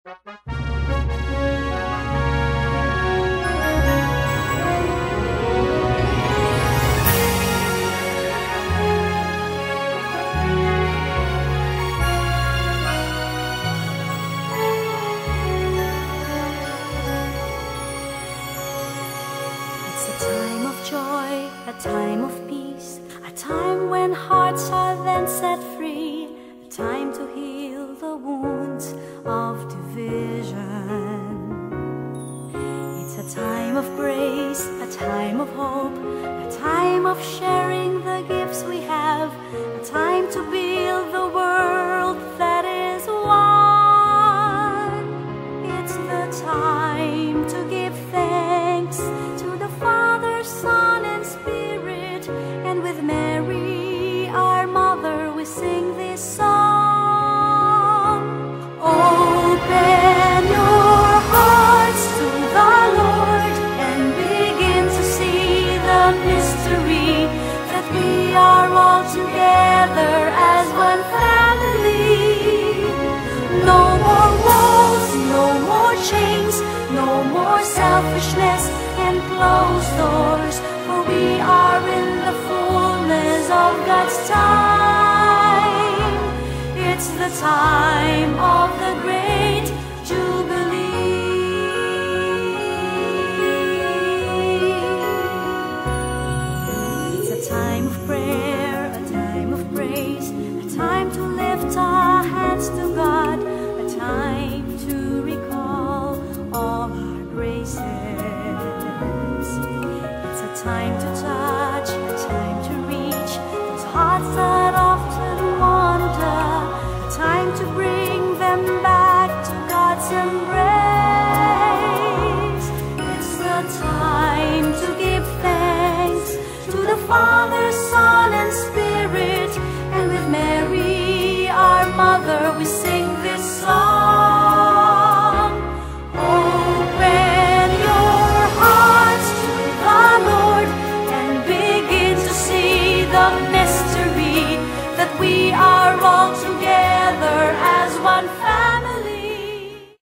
Time of joy, a time of peace, a time when hearts are then set free, a time to heal the wounds of division. It's a time of grace, a time of hope, a time of sharing the gifts we have, a time to build the world that is one. It's the time to give thanks to the Father, Son, and Spirit, and with Mary, our Mother, we sing this song. Open your hearts to the Lord and begin to see the mystery that we are all together as one family. No more walls, no more chains, no more selfishness and closed doors, for we are in the fullness of God's time. It's the time of the great Jubilee. It's a time of prayer, a time of praise, a time to lift our hands to God, a time to recall all our graces. It's a time to touch, a time to reach those hearts that often wander, a time to bring them back to God's embrace. It's the time to give thanks to the Father, Son, and Spirit, and with Mary, our Mother, we sing this song. Open your hearts to the Lord and begin to see the